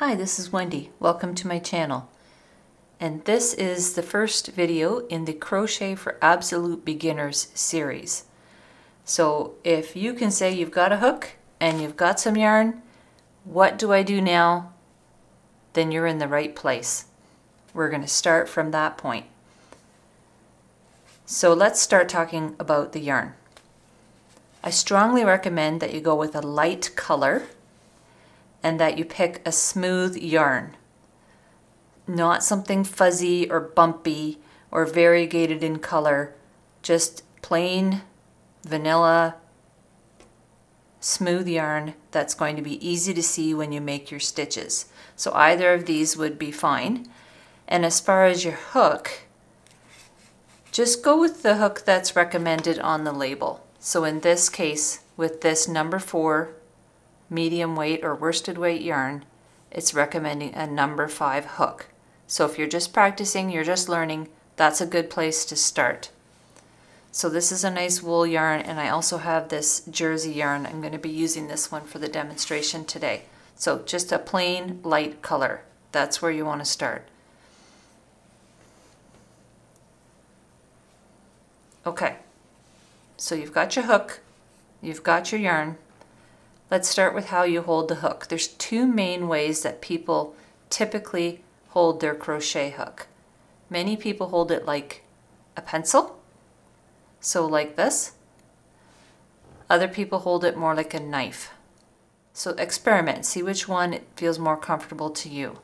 Hi, this is Wendy. Welcome to my channel. And this is the first video in the Crochet for Absolute Beginners series. So if you can say you've got a hook and you've got some yarn, what do I do now? Then you're in the right place. We're going to start from that point. So let's start talking about the yarn. I strongly recommend that you go with a light color and that you pick a smooth yarn. Not something fuzzy or bumpy or variegated in color. Just plain vanilla smooth yarn that's going to be easy to see when you make your stitches. So either of these would be fine. And as far as your hook, just go with the hook that's recommended on the label. So in this case, with this number 4 medium weight or worsted weight yarn, it's recommending a number 5 hook. So if you're just practicing, you're just learning, that's a good place to start. So this is a nice wool yarn, and I also have this jersey yarn. I'm going to be using this one for the demonstration today. So just a plain light color. That's where you want to start. Okay, so you've got your hook, you've got your yarn. Let's start with how you hold the hook. There's 2 main ways that people typically hold their crochet hook. Many people hold it like a pencil, so like this. Other people hold it more like a knife. So experiment, see which one feels more comfortable to you.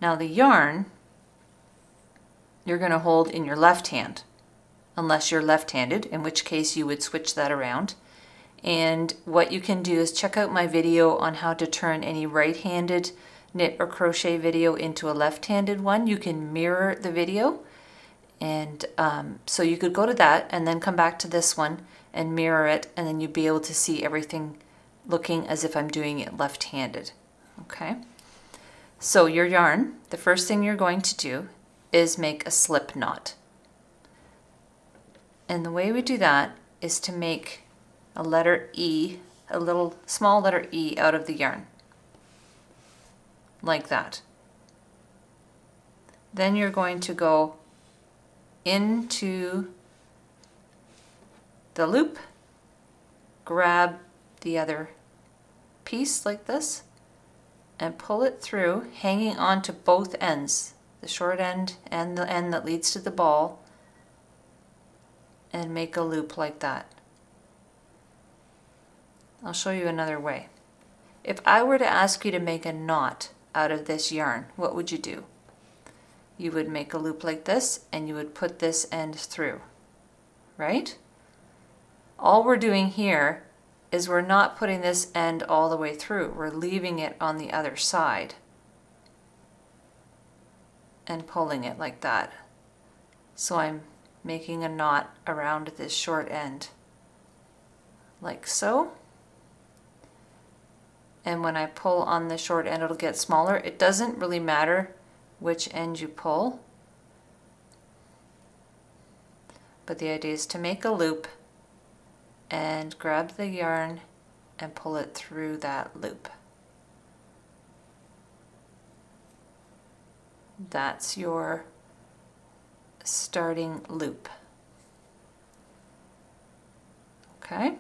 Now the yarn, you're going to hold in your left hand, unless you're left-handed, in which case you would switch that around. And what you can do is check out my video on how to turn any right-handed knit or crochet video into a left-handed one. You can mirror the video, and so you could go to that and then come back to this one and mirror it, and then you'd be able to see everything looking as if I'm doing it left-handed. Okay, so your yarn, the first thing you're going to do is make a slip knot. And the way we do that is to make a letter E, a little small letter E out of the yarn, like that. Then you're going to go into the loop, grab the other piece like this, and pull it through, hanging on to both ends, the short end and the end that leads to the ball, and make a loop like that. I'll show you another way. If I were to ask you to make a knot out of this yarn, what would you do? You would make a loop like this, and you would put this end through, right? All we're doing here is we're not putting this end all the way through. We're leaving it on the other side and pulling it like that. So I'm making a knot around this short end, like so. And when I pull on the short end, it'll get smaller. It doesn't really matter which end you pull, but the idea is to make a loop and grab the yarn and pull it through that loop. That's your starting loop. Okay,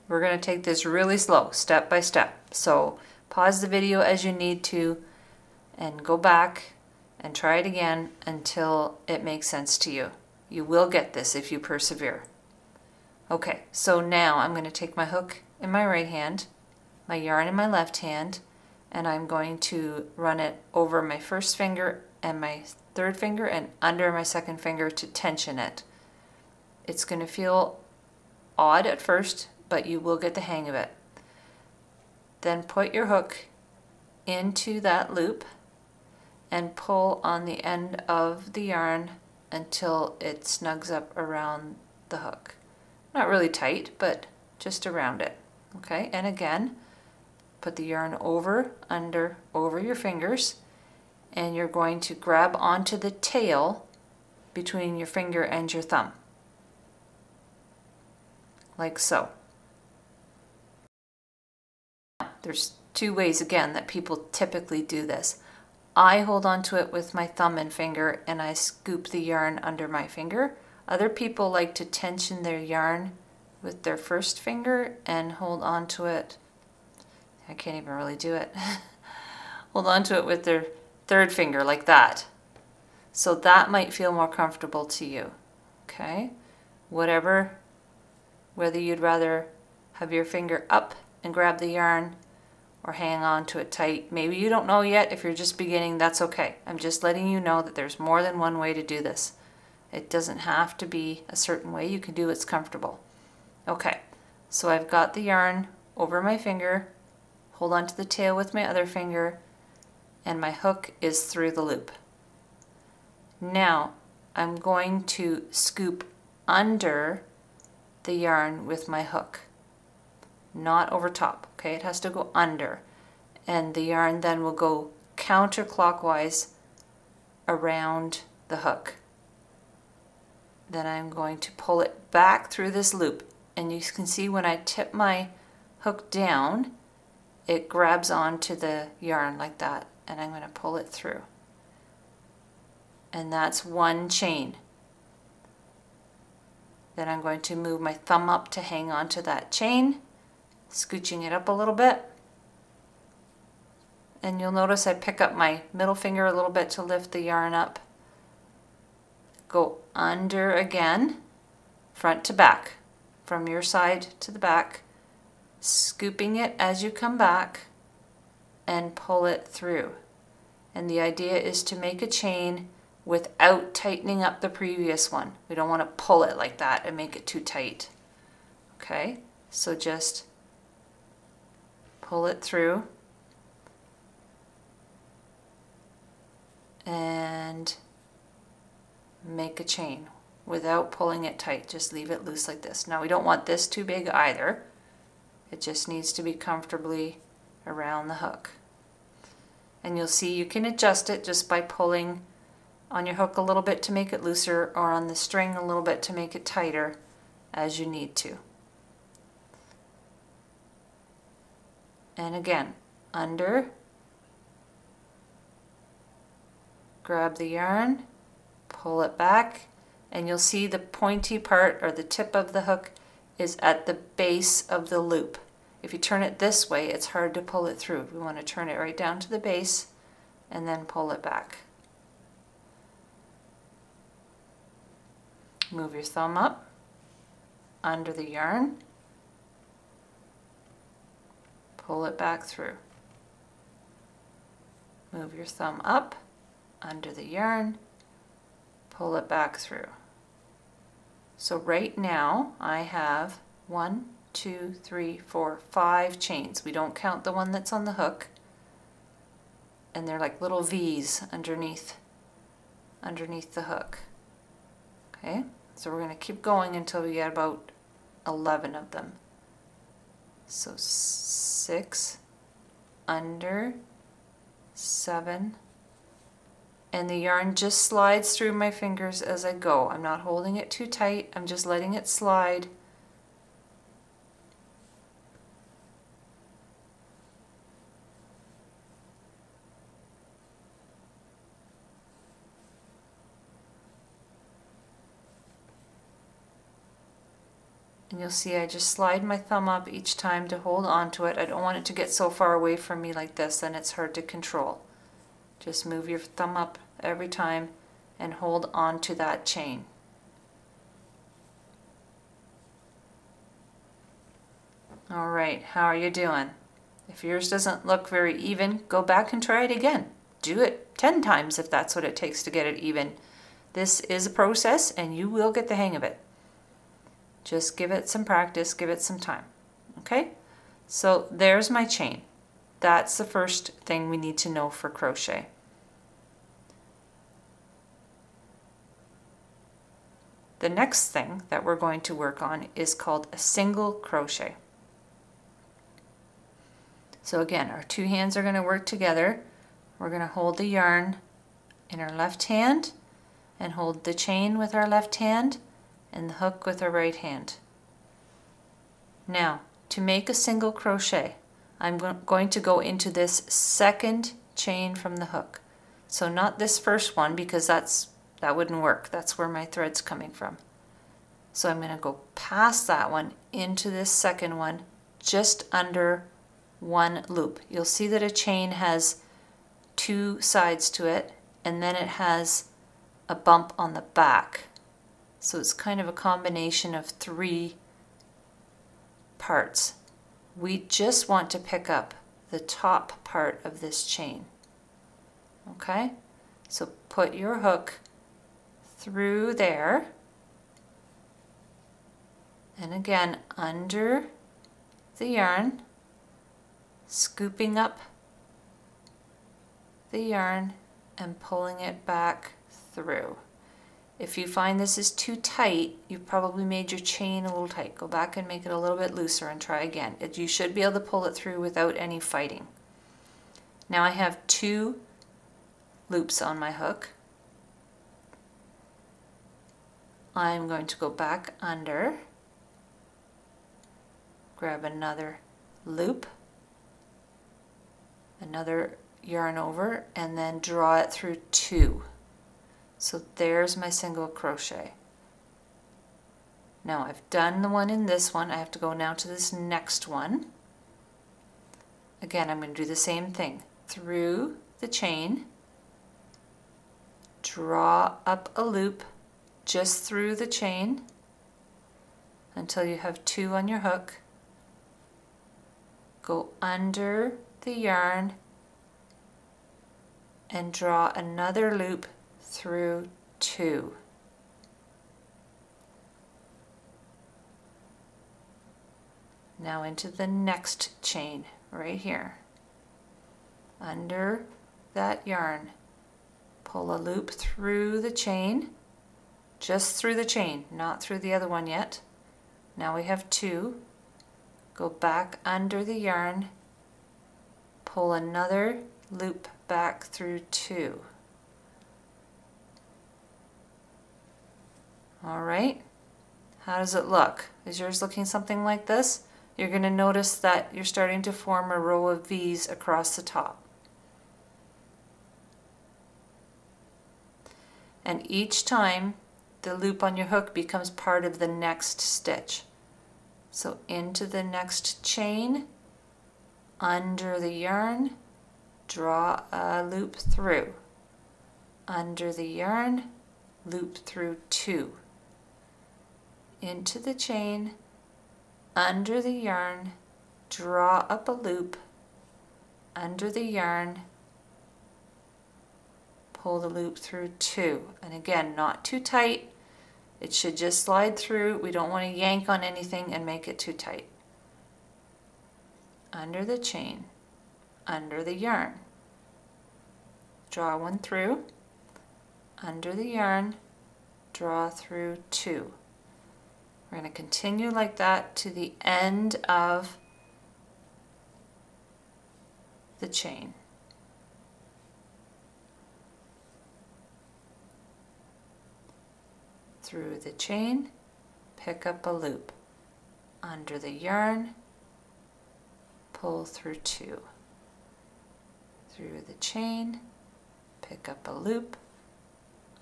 we're going to take this really slow, step by step. So pause the video as you need to and go back and try it again until it makes sense to you. You will get this if you persevere. Okay, so now I'm going to take my hook in my right hand, my yarn in my left hand, and I'm going to run it over my first finger and my third finger and under my second finger to tension it. It's going to feel odd at first, but you will get the hang of it. Then put your hook into that loop and pull on the end of the yarn until it snugs up around the hook. Not really tight, but just around it. Okay, and again, put the yarn over, under, over your fingers, and you're going to grab onto the tail between your finger and your thumb, like so. There's two ways again that people typically do this. I hold on to it with my thumb and finger and I scoop the yarn under my finger. Other people like to tension their yarn with their first finger and hold on to it. I can't even really do it. Hold on to it with their third finger like that. So that might feel more comfortable to you. Okay? Whatever, whether you'd rather have your finger up and grab the yarn or hang on to it tight. Maybe you don't know yet. If you're just beginning, that's okay. I'm just letting you know that there's more than one way to do this. It doesn't have to be a certain way. You can do what's comfortable. Okay, so I've got the yarn over my finger, hold on to the tail with my other finger, and my hook is through the loop. Now I'm going to scoop under the yarn with my hook, not over top, okay? It has to go under, and the yarn then will go counterclockwise around the hook. Then I'm going to pull it back through this loop, and you can see when I tip my hook down, it grabs onto the yarn like that, and I'm going to pull it through. And that's one chain. Then I'm going to move my thumb up to hang on to that chain, scooching it up a little bit. And you'll notice I pick up my middle finger a little bit to lift the yarn up. Go under again, front to back, from your side to the back, scooping it as you come back and pull it through. And the idea is to make a chain without tightening up the previous one. We don't want to pull it like that and make it too tight. Okay, so just pull it through and make a chain without pulling it tight. Just leave it loose like this. Now we don't want this too big either. It just needs to be comfortably around the hook. And you'll see you can adjust it just by pulling on your hook a little bit to make it looser, or on the string a little bit to make it tighter as you need to. And again, under, grab the yarn, pull it back, and you'll see the pointy part, or the tip of the hook, is at the base of the loop. If you turn it this way, it's hard to pull it through. We want to turn it right down to the base and then pull it back. Move your thumb up under the yarn, pull it back through. Move your thumb up under the yarn, pull it back through. So right now I have 1, 2, 3, 4, 5 chains. We don't count the one that's on the hook, and they're like little V's underneath the hook. Okay, so we're going to keep going until we get about 11 of them. So 6 under, 7, and the yarn just slides through my fingers as I go. I'm not holding it too tight, I'm just letting it slide. And you'll see I just slide my thumb up each time to hold on to it. I don't want it to get so far away from me like this, then it's hard to control. Just move your thumb up every time and hold on to that chain. All right, how are you doing? If yours doesn't look very even, go back and try it again. Do it 10 times if that's what it takes to get it even. This is a process and you will get the hang of it. Just give it some practice, give it some time. Okay, so there's my chain. That's the first thing we need to know for crochet. The next thing that we're going to work on is called a single crochet. So again, our two hands are going to work together. We're going to hold the yarn in our left hand and hold the chain with our left hand and the hook with our right hand. Now, to make a single crochet, I'm going to go into this second chain from the hook. So not this first one, because that wouldn't work. That's where my thread's coming from. So I'm going to go past that one into this second one, just under one loop. You'll see that a chain has two sides to it, and then it has a bump on the back. So it's kind of a combination of three parts. We just want to pick up the top part of this chain. Okay? So put your hook through there, and again under the yarn, scooping up the yarn and pulling it back through. If you find this is too tight, you've probably made your chain a little tight. Go back and make it a little bit looser and try again. You should be able to pull it through without any fighting. Now I have 2 loops on my hook. I'm going to go back under, grab another loop, another yarn over, and then draw it through 2. So there's my single crochet. Now I've done the one in this one. I have to go now to this next one. Again, I'm going to do the same thing. Through the chain, draw up a loop just through the chain until you have 2 on your hook. Go under the yarn and draw another loop through 2. Now into the next chain right here. Under that yarn, pull a loop through the chain, just through the chain, not through the other one yet. Now we have 2. Go back under the yarn, pull another loop back through 2. All right, how does it look? Is yours looking something like this? You're going to notice that you're starting to form a row of V's across the top. And each time the loop on your hook becomes part of the next stitch. So into the next chain, under the yarn, draw a loop through. Under the yarn, loop through 2. Into the chain, under the yarn, draw up a loop, under the yarn, pull the loop through 2. And again, not too tight. It should just slide through. We don't want to yank on anything and make it too tight. Under the chain, under the yarn, draw one through, under the yarn, draw through 2. We're going to continue like that to the end of the chain. Through the chain, pick up a loop. Under the yarn, pull through 2. Through the chain, pick up a loop.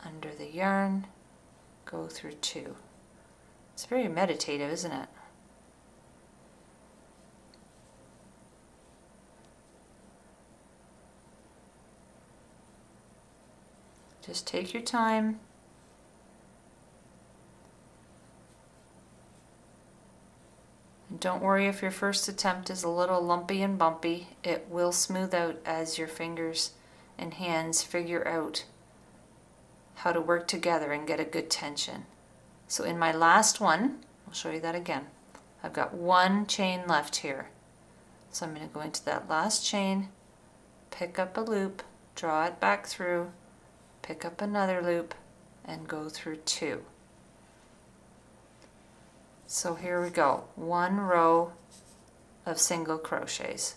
Under the yarn, go through 2. It's very meditative, isn't it? Just take your time. And don't worry if your first attempt is a little lumpy and bumpy. It will smooth out as your fingers and hands figure out how to work together and get a good tension. So in my last one, I'll show you that again. I've got 1 chain left here. So I'm going to go into that last chain, pick up a loop, draw it back through, pick up another loop, and go through 2. So here we go, 1 row of single crochets.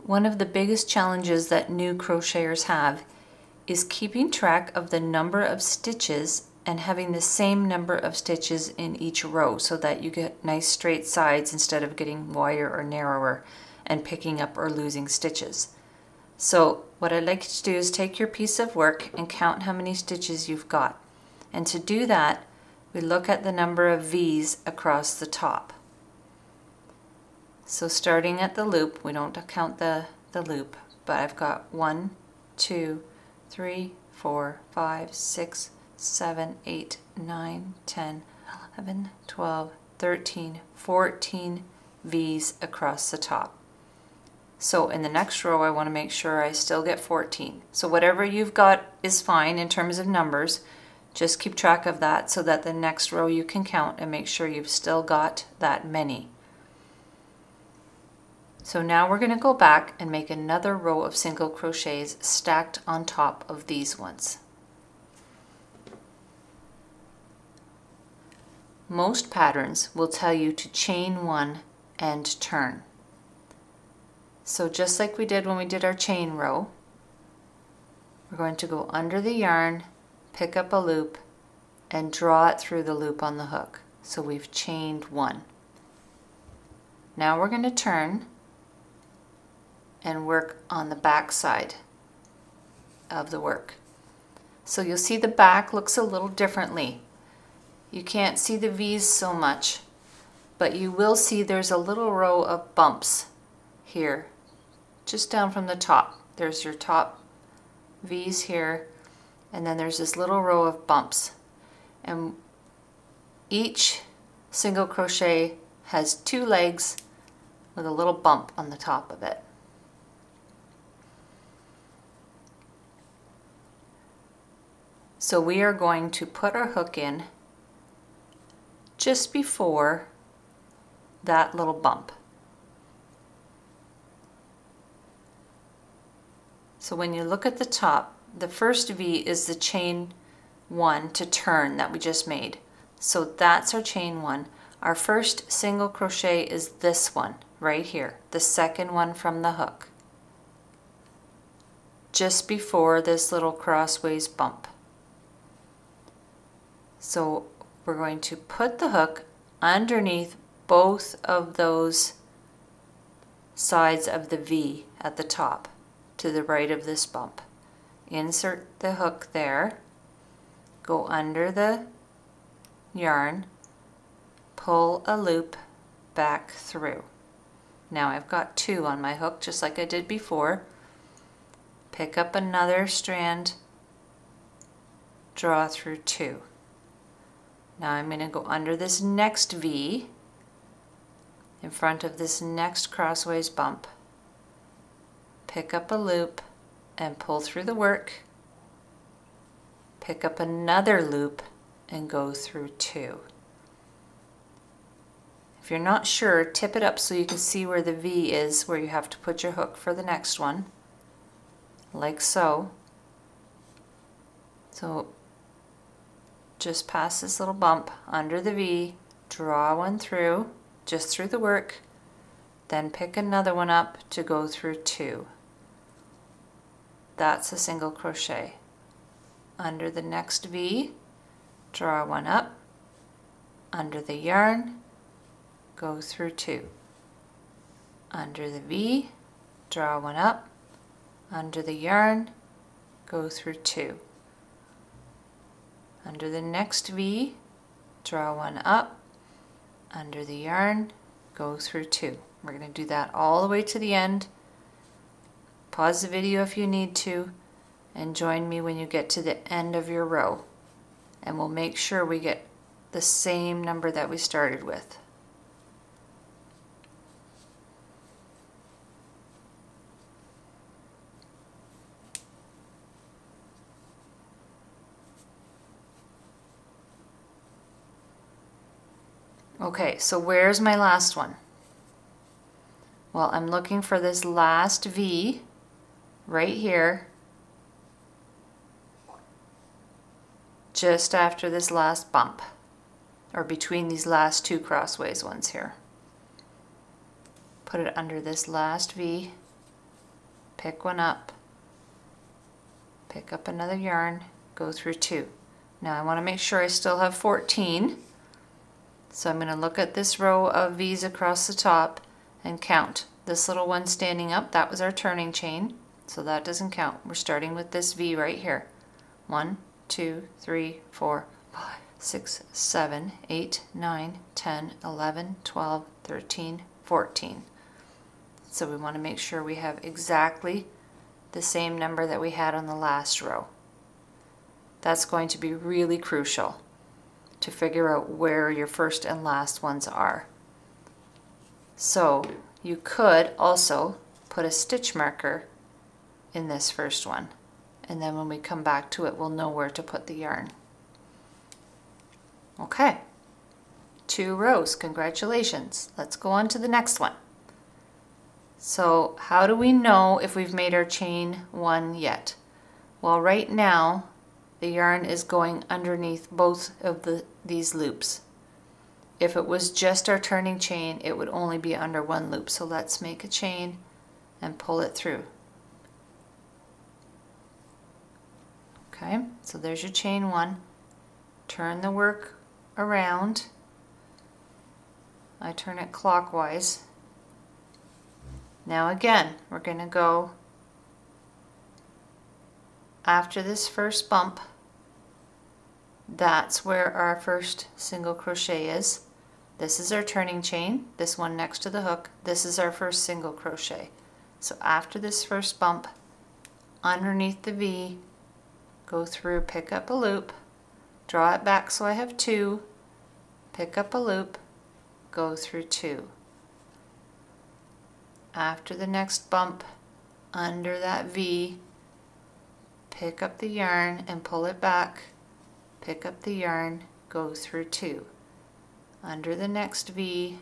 One of the biggest challenges that new crocheters have is keeping track of the number of stitches and having the same number of stitches in each row so that you get nice straight sides instead of getting wider or narrower and picking up or losing stitches. So what I'd like you to do is take your piece of work and count how many stitches you've got. And to do that, we look at the number of V's across the top. So starting at the loop, we don't count the loop, but I've got 1, 2, 3, 4, 5, 6, 7, 8, 9, 10, 11, 12, 13, 14 V's across the top. So in the next row, I want to make sure I still get 14. So whatever you've got is fine in terms of numbers. Just keep track of that so that the next row you can count and make sure you've still got that many. So now we're going to go back and make another row of single crochets stacked on top of these ones. Most patterns will tell you to chain one and turn. So just like we did when we did our chain row, we're going to go under the yarn, pick up a loop, and draw it through the loop on the hook. So we've chained one. Now we're going to turn and work on the back side of the work. So you'll see the back looks a little differently. You can't see the V's so much, but you will see there's a little row of bumps here, just down from the top. There's your top V's here, and then there's this little row of bumps. And each single crochet has 2 legs with a little bump on the top of it. So we are going to put our hook in just before that little bump. So when you look at the top, the first V is the chain one to turn that we just made. So that's our chain one. Our first single crochet is this one right here, the second one from the hook, just before this little crossways bump. So we're going to put the hook underneath both of those sides of the V at the top to the right of this bump. Insert the hook there, go under the yarn, pull a loop back through. Now I've got 2 on my hook just like I did before. Pick up another strand, draw through 2. Now I'm going to go under this next V in front of this next crossways bump. Pick up a loop and pull through the work. Pick up another loop and go through 2. If you're not sure, tip it up so you can see where the V is, where you have to put your hook for the next one, like so. So just past this little bump under the V, draw one through, just through the work, then pick another one up to go through 2. That's a single crochet. Under the next V, draw one up, under the yarn, go through 2. Under the V, draw one up, under the yarn, go through 2. Under the next V, draw one up, under the yarn, go through 2. We're going to do that all the way to the end. Pause the video if you need to, and join me when you get to the end of your row. And we'll make sure we get the same number that we started with. Okay, so where's my last one? Well, I'm looking for this last V right here, just after this last bump, or between these last 2 crossways ones here. Put it under this last V, pick one up, pick up another yarn, go through 2. Now I want to make sure I still have 14. So I'm going to look at this row of V's across the top and count. This little one standing up, that was our turning chain, so that doesn't count. We're starting with this V right here. 1, 2, 3, 4, 5, 6, 7, 8, 9, 10, 11, 12, 13, 14. So we want to make sure we have exactly the same number that we had on the last row. That's going to be really crucial to figure out where your first and last ones are. So you could also put a stitch marker in this first one, and then when we come back to it, we'll know where to put the yarn. Okay, 2 rows, congratulations. Let's go on to the next one. So how do we know if we've made our chain 1 yet? Well, right now the yarn is going underneath both of these loops. If it was just our turning chain, it would only be under 1 loop. So let's make a chain and pull it through. Okay, so there's your chain 1. Turn the work around. I turn it clockwise. Now again, we're going to go after this first bump. That's where our first single crochet is. This is our turning chain, this one next to the hook. This is our first single crochet. So after this first bump, underneath the V, go through, pick up a loop, draw it back so I have 2, pick up a loop, go through 2. After the next bump, under that V, pick up the yarn and pull it back, pick up the yarn, go through 2. Under the next V,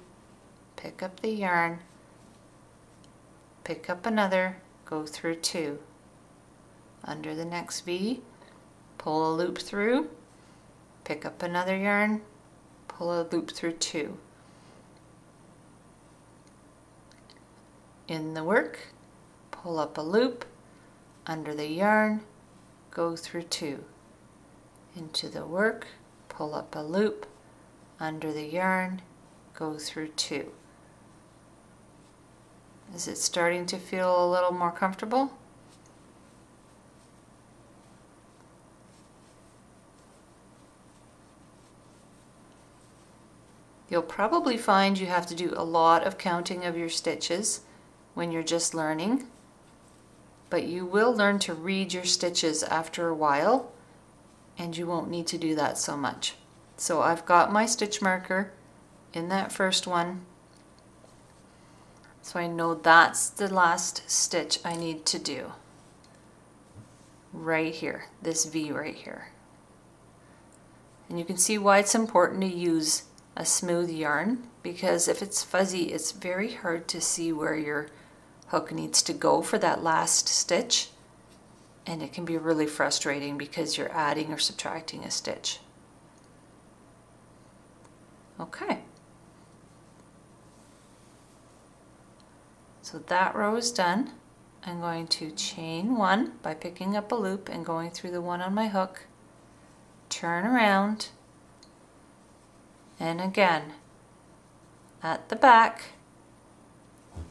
pick up the yarn, pick up another, go through 2. Under the next V, pull a loop through, pick up another yarn, pull a loop through 2. In the work, pull up a loop, under the yarn, go through 2. Into the work, pull up a loop, under the yarn, go through 2. Is it starting to feel a little more comfortable? You'll probably find you have to do a lot of counting of your stitches when you're just learning, but you will learn to read your stitches after a while, and you won't need to do that so much. So I've got my stitch marker in that first one, so I know that's the last stitch I need to do. Right here, this V right here. And you can see why it's important to use a smooth yarn, because if it's fuzzy, it's very hard to see where your hook needs to go for that last stitch, and it can be really frustrating because you're adding or subtracting a stitch. Okay, so that row is done. I'm going to chain 1 by picking up a loop and going through the one on my hook, turn around, and again at the back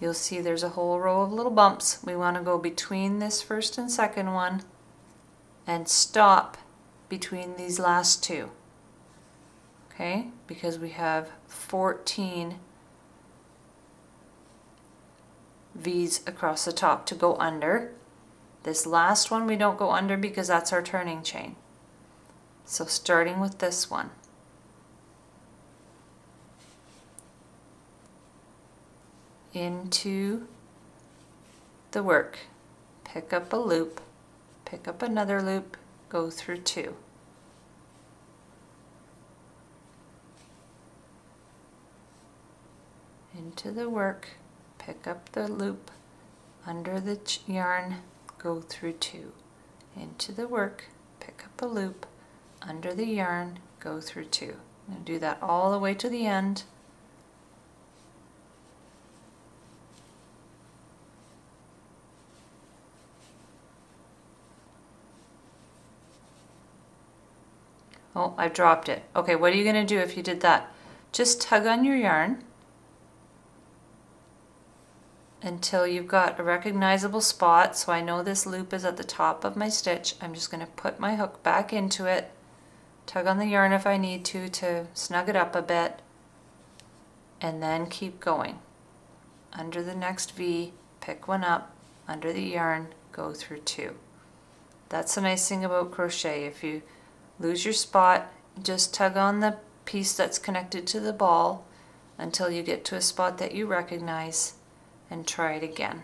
you'll see there's a whole row of little bumps. We want to go between this first and second one and stop between these last 2. Okay, because we have 14 V's across the top to go under. This last one we don't go under because that's our turning chain. So starting with this one, into the work, pick up a loop, pick up another loop, go through 2. Into the work, pick up the loop, under the yarn, go through 2. Into the work, pick up a loop, under the yarn, go through 2. I'm going to do that all the way to the end. Oh, I dropped it. Okay, what are you going to do if you did that? Just tug on your yarn until you've got a recognizable spot. So I know this loop is at the top of my stitch. I'm just going to put my hook back into it, tug on the yarn if I need to snug it up a bit, and then keep going. Under the next V, pick one up, under the yarn, go through two. That's the nice thing about crochet. If you lose your spot, just tug on the piece that's connected to the ball until you get to a spot that you recognize and try it again.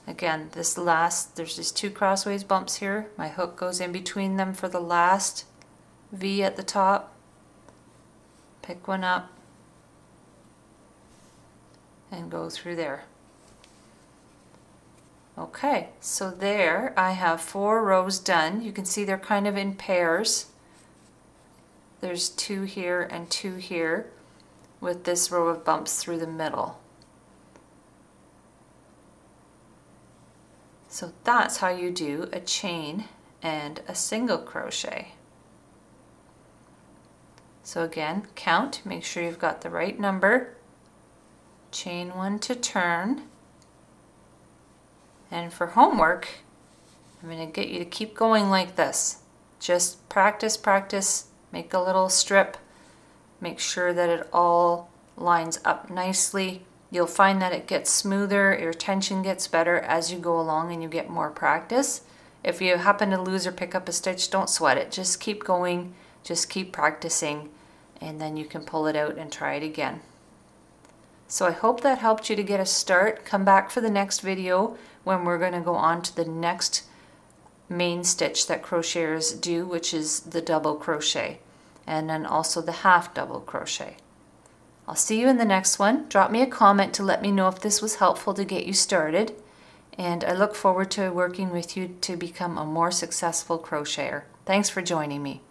Again, there's these two crossways bumps here. My hook goes in between them for the last V at the top. Pick one up and go through there. Okay, so there I have 4 rows done. You can see they're kind of in pairs. There's 2 here and 2 here with this row of bumps through the middle. So that's how you do a chain and a single crochet. So again, count, make sure you've got the right number, chain 1 to turn, and for homework, I'm going to get you to keep going like this. Just practice, practice, make a little strip, make sure that it all lines up nicely. You'll find that it gets smoother, your tension gets better as you go along and you get more practice. If you happen to lose or pick up a stitch, don't sweat it. Just keep going, just keep practicing, and then you can pull it out and try it again. So I hope that helped you to get a start. Come back for the next video when we're going to go on to the next main stitch that crocheters do, which is the double crochet, and then also the half double crochet. I'll see you in the next one. Drop me a comment to let me know if this was helpful to get you started, and I look forward to working with you to become a more successful crocheter. Thanks for joining me.